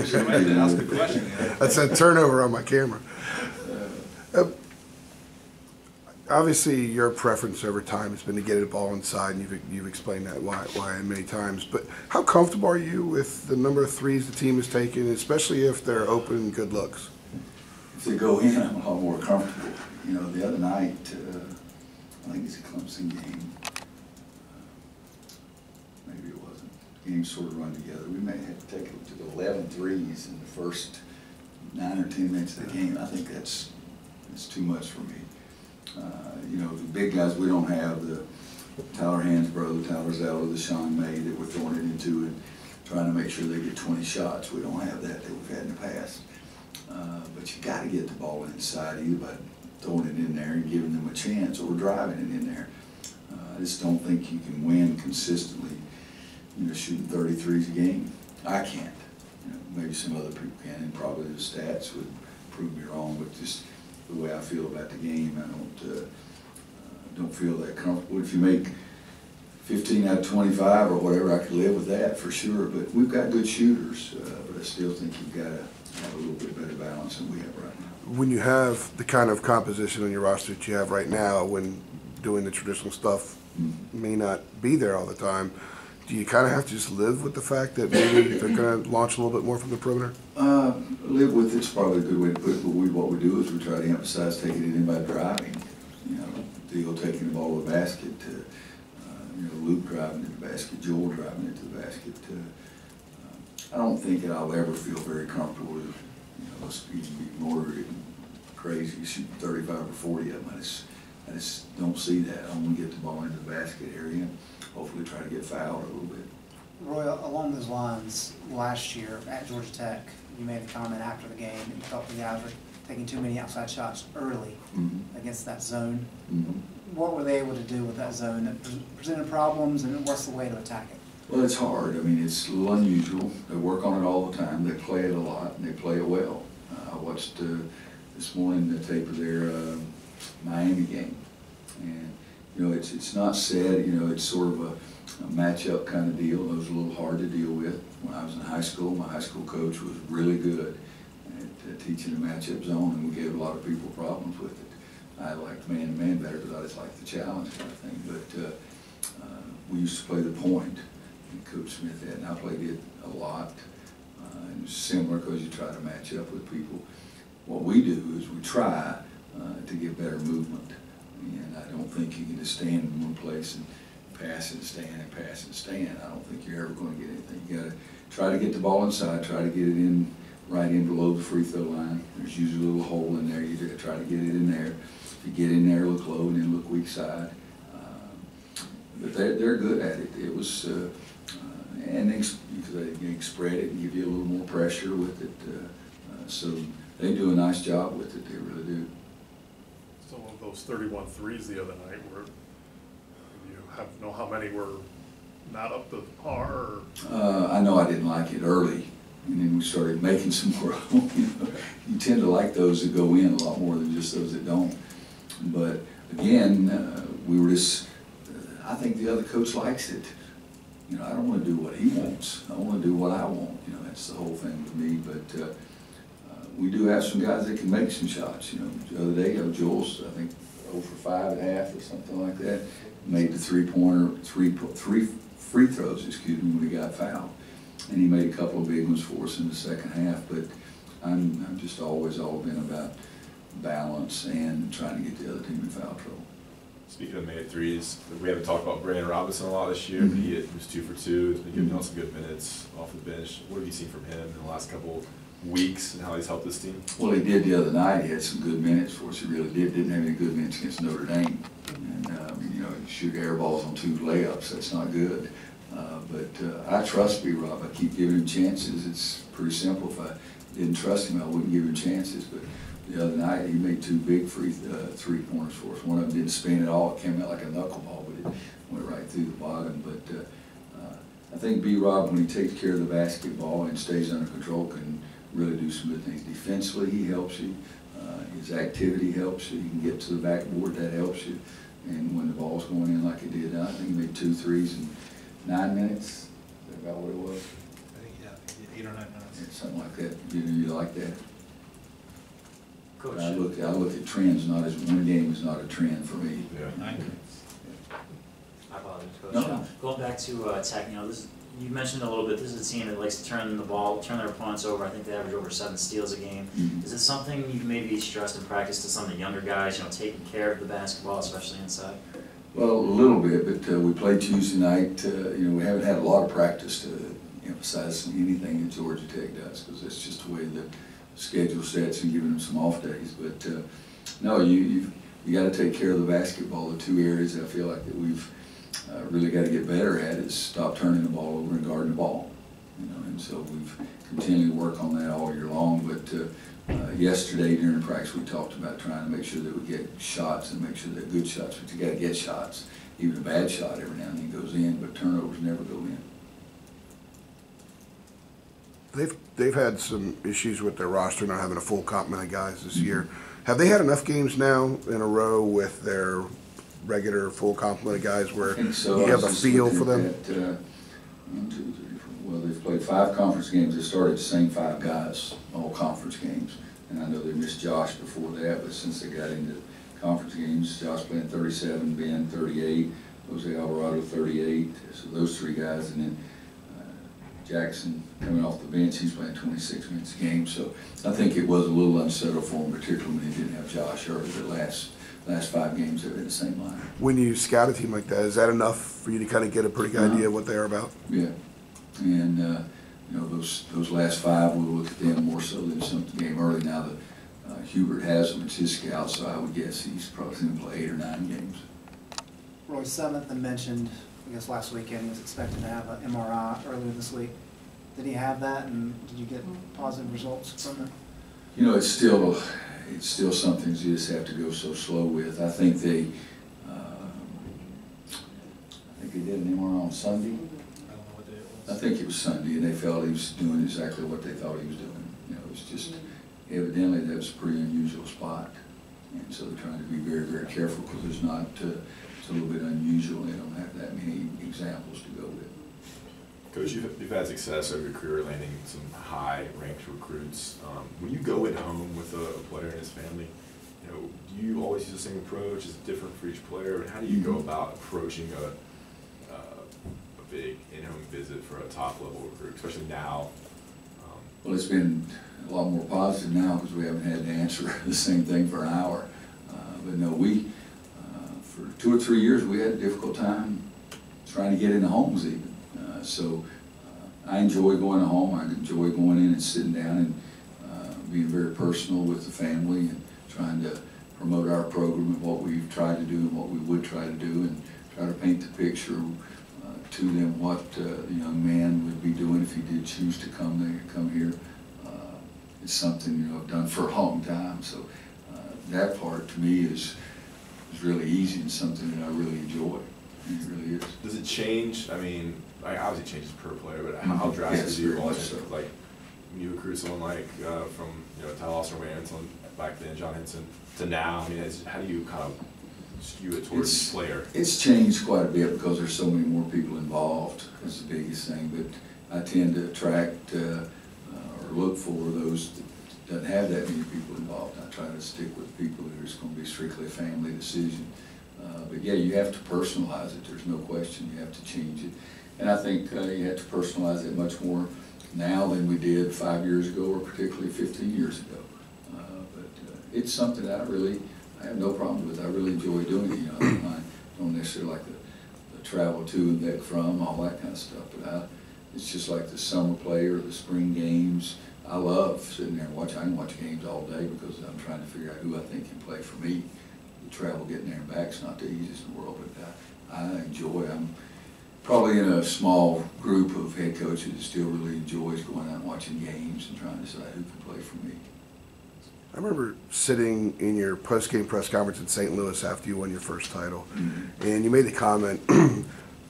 Somebody did ask a question. That's that turnover on my camera. Obviously, your preference over time has been to get the ball inside, and you've explained that why many times. But how comfortable are you with the number of threes the team has taken, especially if they're open and good looks? If they go in, I'm a lot more comfortable. You know, the other night, I think it's a Clemson game. Maybe it wasn't. Games sort of run together. We may have to take it to 11 threes in the first 9 or 10 minutes of the game. I think that's too much for me. You know, the big guys, we don't have the Tyler Hansbrough, Tyler Zeller, the Sean May that we're throwing it into and trying to make sure they get 20 shots. We don't have that we've had in the past. But you got to get the ball inside either by throwing it in there and giving them a chance or driving it in there. I just don't think you can win consistently, you know, shooting 33s a game. I can't. You know, maybe some other people can, and probably the stats would prove me wrong, but just the way I feel about the game, I don't feel that comfortable. If you make 15 out of 25 or whatever, I could live with that for sure. But we've got good shooters, but I still think you've got to have a little bit better balance than we have right now. When you have the kind of composition on your roster that you have right now, when doing the traditional stuff may not be there all the time, do you kind of have to just live with the fact that maybe they're going to launch a little bit more from the perimeter? Live with it's probably a good way to put it, but what we do is we try to emphasize taking it in by driving. You know, Theo taking the ball to the basket, you know, Luke driving to the basket, Joel driving it to the basket. I don't think that I'll ever feel very comfortable with, you know, us being more crazy, shooting 35 or 40 of them. I just don't see that. I want to get the ball into the basket area and hopefully try to get fouled a little bit. Roy, along those lines, last year at Georgia Tech, you made a comment after the game that you thought the guys were taking too many outside shots early against that zone. What were they able to do with that zone that presented problems, and what's the way to attack it? Well, it's hard. I mean, it's a little unusual. They work on it all the time. They play it a lot, and they play it well. I watched this morning the tape of their Miami game, and you know, it's not said. You know, it's sort of a matchup kind of deal. It was a little hard to deal with. When I was in high school, my high school coach was really good at teaching the matchup zone, and we gave a lot of people problems with it. I liked man-to-man better because I just liked the challenge kind of thing. But we used to play the point, and Coach Smith had, and I played it a lot. And it's similar because you try to match up with people. What we do is we try to get better movement, and I don't think you can just stand in one place and pass and stand and pass and stand. I don't think you're ever going to get anything. You got to try to get the ball inside, try to get it in right in below the free throw line. There's usually a little hole in there. You try to get it in there. If you get in there, look low and then look weak side. But they're good at it. It was, and they can spread it and give you a little more pressure with it. So they do a nice job with it. They really do. Some of those 31 threes the other night were, know how many were not up to par? Or? I know I didn't like it early, and then we started making some more. You tend to like those that go in a lot more than just those that don't. But again, we were just, I think the other coach likes it. You know, I don't want to do what he wants. I want to do what I want. You know, that's the whole thing with me. But we do have some guys that can make some shots. You know, the other day, Joel's, I think, 0 for 5.5 or something like that. Made the three free throws, excuse me, when he got fouled. And he made a couple of big ones for us in the second half. But I'm just always all been about balance and trying to get the other team in foul trouble. Speaking of made threes, we haven't talked about Brandon Robinson a lot this year, but he was 2 for 2. He's been giving y'all some good minutes off the bench. What have you seen from him in the last couple of weeks and how he's helped this team? Well, he did the other night. He had some good minutes for us. He really did. Didn't have any good minutes against Notre Dame. And, you know, you shoot air balls on 2 layups. That's not good. But I trust B-Rob. I keep giving him chances. It's pretty simple. If I didn't trust him, I wouldn't give him chances. But the other night, he made 2 big three-pointers for us. One of them didn't spin at all. It came out like a knuckleball, but it went right through the bottom. But I think B-Rob, when he takes care of the basketball and stays under control, can really do some good things. Defensively, he helps you. His activity helps you. You can get to the backboard, that helps you. And when the ball's going in like it did, I think he made 2 threes in 9 minutes. Is that about what it was? I think, yeah, 8 or 9 minutes. something like that. You like that? Coach. I look at trends, not as one game is not a trend for me. Yeah. I apologize, Coach. No. Going back to Tech, you know, you mentioned a little bit, this is a team that likes to turn their opponents over. I think they average over 7 steals a game. Mhm. Is it something you've maybe stressed in practice to some of the younger guys, you know, taking care of the basketball, especially inside? Well, a little bit, but we played Tuesday night. You know, we haven't had a lot of practice to emphasize anything that Georgia Tech does, because that's just the way the schedule sets and giving them some off days. But no, you got to take care of the basketball. The two areas I feel like that we've really got to get better at is stop turning the ball over and guarding the ball. You know, and so we've continued to work on that all year long. But yesterday during practice, we talked about trying to make sure that we get shots and make sure they're good shots. But you got to get shots. Even a bad shot every now and then goes in, but turnovers never go in. They've had some issues with their roster not having a full complement of guys this year. Have they had enough games now in a row with their regular full complement of guys where I think so. you have I a was just feel looking for them? at that, 1, 2, 3, 4. Well, they've played 5 conference games. They started the same 5 guys, all conference games. And I know they missed Josh before that, but since they got into conference games, Josh playing 37, Ben 38, Jose Alvarado 38. So those 3 guys, and then Jackson coming off the bench, he's playing 26 minutes a game. So I think it was a little unsettled for him, particularly when they didn't have Josh early. The last 5 games they were in the same line. When you scout a team like that, is that enough for you to kind of get a pretty good idea of what they're about? Yeah, and you know, those last 5, we'll look at them more so than some game early. Now that Hubert has them, it's his scout, so I would guess he's probably going to play 8 or 9 games. Roy Seventh mentioned, I guess last weekend, he was expected to have an MRI earlier this week. Did he have that, and did you get positive results from it? You know, it's still something you just have to go so slow with. I think they did an MRI on Sunday. I think it was Sunday, and they felt he was doing exactly what they thought he was doing. You know, it was just evidently that was a pretty unusual spot, and so they're trying to be very, very careful because there's not. It's a little bit unusual. They don't have that many examples to go with. Coach, you've had success over your career landing some high-ranked recruits. When you go in home with a player and his family, you know, do you always use the same approach? Is it different for each player? And how do you go about approaching a big in-home visit for a top-level recruit, especially now? Well, it's been a lot more positive now because we haven't had to answer the same thing for an hour. But no, for 2 or 3 years, we had a difficult time trying to get into homes even. So I enjoy going to home. I enjoy going in and sitting down and being very personal with the family and trying to promote our program and what we've tried to do and what we would try to do and try to paint the picture to them what the young man would be doing if he did choose to come here. It's something, you know, I've done for a long time. So that part to me is really easy and something that I really enjoy. It really is. Does it change? I mean, obviously it changes per player, but how drastically Yes, do you very much alter? so. Like, when you recruit someone like from, you know, Tyler Osterman until back then, John Henson, to now, I mean, how do you kind of skew it towards each player? It's changed quite a bit because there's so many more people involved. That's the biggest thing. But I tend to attract or look for those that doesn't have that many people involved. I try to stick with people that it's going to be strictly a family decision. But yeah, you have to personalize it. There's no question. You have to change it. And I think you have to personalize it much more now than we did 5 years ago or particularly 15 years ago. But it's something that I have no problem with. I really enjoy doing it. You know, I don't necessarily like the travel to and back from, all that kind of stuff. But it's just like the summer play or the spring games. I love sitting there and watching. I can watch games all day because I'm trying to figure out who I think can play for me. The travel getting there and back is not the easiest in the world, but I enjoy. I'm probably in a small group of head coaches that still really enjoys going out and watching games and trying to decide who can play for me. I remember sitting in your post-game press conference in St. Louis after you won your first title, and you made the comment,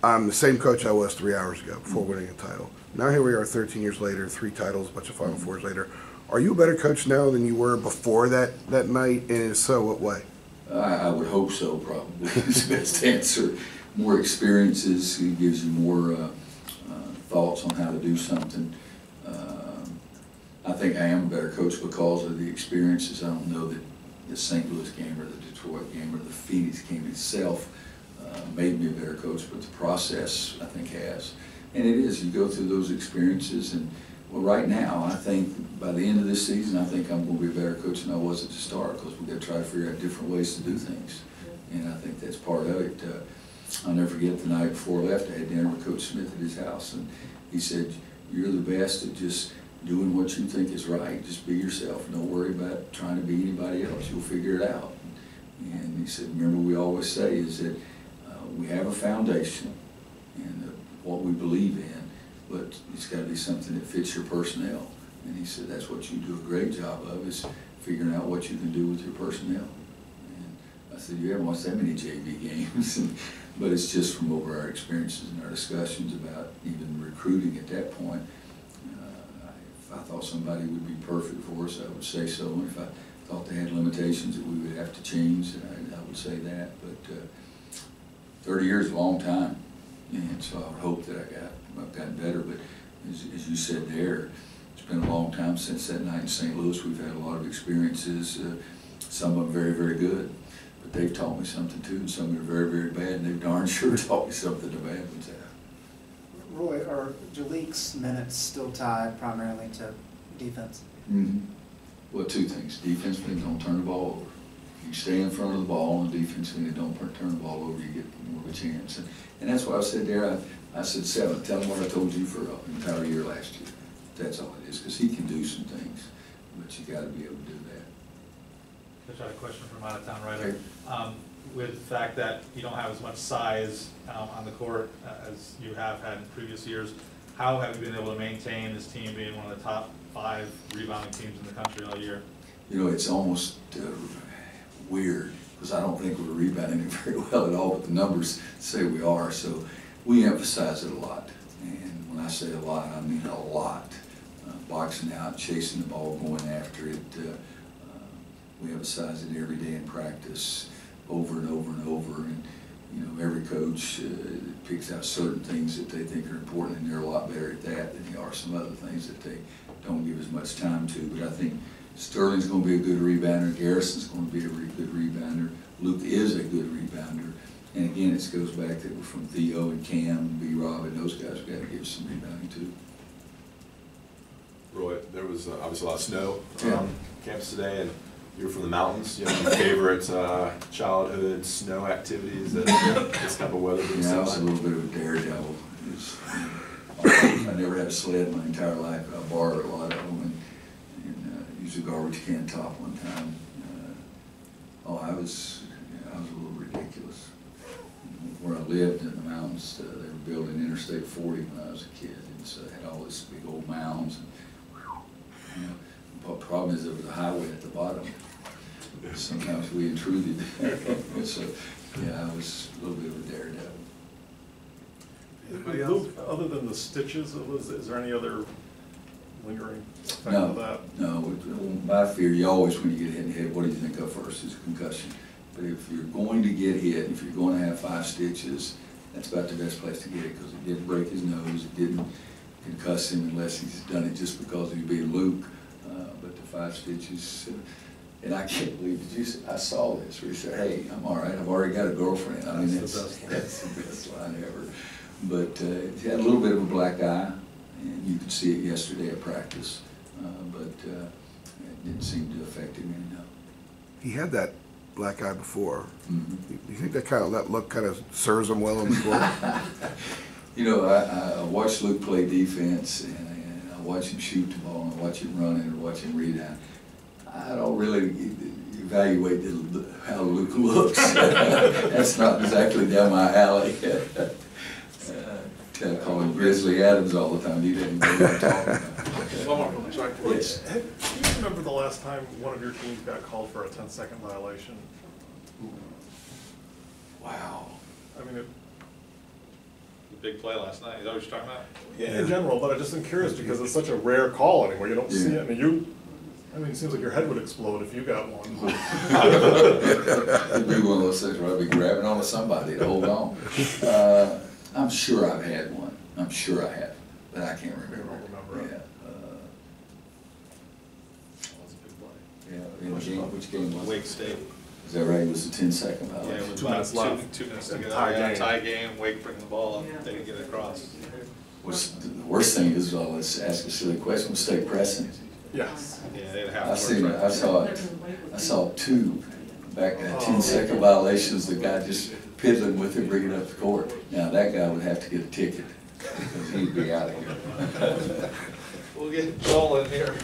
I'm the same coach I was 3 hours ago before winning a title. Now here we are 13 years later, 3 titles, a bunch of Final Fours later. Are you a better coach now than you were before that night, and if so, what way? I would hope so, probably. It's the best answer. More experiences, it gives you more thoughts on how to do something. think I am a better coach because of the experiences. I don't know that the St. Louis game or the Detroit game or the Phoenix game itself made me a better coach, but the process, I think, has. And it is, you go through those experiences, and well, right now, I think by the end of this season, I think I'm going to be a better coach than I was at the start, because we've got to try to figure out different ways to do things. And I think that's part of it. I'll never forget the night before I left, I had dinner with Coach Smith at his house, and he said, "You're the best at just doing what you think is right. Just be yourself. Don't worry about trying to be anybody else. You'll figure it out." And he said, "Remember, we always say is that we have a foundation and what we believe in, but it's got to be something that fits your personnel." And he said, "That's what you do a great job of, is figuring out what you can do with your personnel." And I said, "You haven't watched that many JV games," but it's just from over our experiences and our discussions about even recruiting at that point. If I thought somebody would be perfect for us, I would say so. And if I thought they had limitations that we would have to change, I would say that. But 30 years is a long time, and so I would hope that I've gotten better. But as you said there, it's been a long time since that night in St. Louis. We've had a lot of experiences, some of them very, very good. But they've taught me something too, and some of them are very, very bad, and they've darn sure taught me something the bad ones have. Roy, are Jalik's minutes still tied primarily to defense? Mm-hmm. Well, two things. Defensively, don't turn the ball over. If you stay in front of the ball, and defensively, don't turn the ball over, you get more of a chance. And that's what I said there. I said 7. Tell him what I told you for an entire year last year. That's all it is, because he can do some things, but you got to be able to do that. Coach, I had a question from out of town writer. With the fact that you don't have as much size on the court as you have had in previous years, how have you been able to maintain this team being one of the top 5 rebounding teams in the country all year? You know, it's almost weird, because I don't think we're rebounding it very well at all, but the numbers say we are. So we emphasize it a lot. And when I say a lot, I mean a lot. Boxing out, chasing the ball, going after it. We emphasize it every day in practice, over and over and over. And you know, every coach picks out certain things that they think are important, and they're a lot better at that than they are some other things that they don't give as much time to. But I think Sterling's going to be a good rebounder. Garrison's going to be a good rebounder. Luke is a good rebounder. And again, it goes back to from Theo and Cam and B-Rob, and those guys have got to give us some rebounding too. Roy, there was obviously a lot of snow Yeah. on campus today, and you're from the mountains. You have any favorite childhood snow activities that this type of weather brings Yeah, I to was a mind? little bit of a daredevil. I never had a sled my entire life. I borrowed a lot of them and used a garbage can top one time. I was a little ridiculous. Where I lived in the mountains, they were building Interstate 40 when I was a kid, and so they had all this big old mounds. And, you know, the problem is there was a highway at the bottom. Sometimes we intruded. So, yeah, I was a little bit of a daredevil. Luke, other than the stitches, is there any other lingering effect of that? No. My fear, you always, when you get hit in the head, what do you think of first? Is a concussion. But if you're going to get hit, if you're going to have 5 stitches, that's about the best place to get it, because it didn't break his nose, it didn't concuss him unless he's done it just because he's being Luke. But the 5 stitches, and I can't believe I saw this where he said, "Hey, I'm all right. I've already got a girlfriend." I mean, that's the best line ever. But he had a little bit of a black eye, and you could see it yesterday at practice. But it didn't seem to affect him any. He had that black eye before. Mm-hmm. Do you think that look kind of serves him well on the court? You know, I watched Luke play defense, and I watch him shoot the ball, and I watch him run it, or watch him rebound. I don't really evaluate how Luke looks. That's not exactly down my alley. I call him Grizzly Adams all the time. He didn't know what I'm talking about. One more question. Sorry. Yes. Do you remember the last time one of your teams got called for a 10-second violation? Wow. I mean, The big play last night, is that what you're talking about? yeah, in general, but I just am curious because it's such a rare call anymore. You don't see Yeah. it. I mean, it seems like your head would explode if you got one. It'd be one of those things where I'd be grabbing onto somebody to hold on. I'm sure I've had one. I'm sure I have, but I can't remember. You don't remember it. Yeah. Which game was it? Wake State. Is that right? It was a 10-second Yeah, it violation? was 2 about minutes left. 2 minutes to go. Tie Yeah, game. tie game, Wake bring the ball up, they didn't get it across. The worst thing is, well, let's ask a silly question, was State pressing? Yes. Yeah, they had half. I court seen, right. I saw two back, 10-second violations, the guy just piddling with it, bringing up the court. Now, that guy would have to get a ticket, because he'd be out of here. We'll get Joel in here.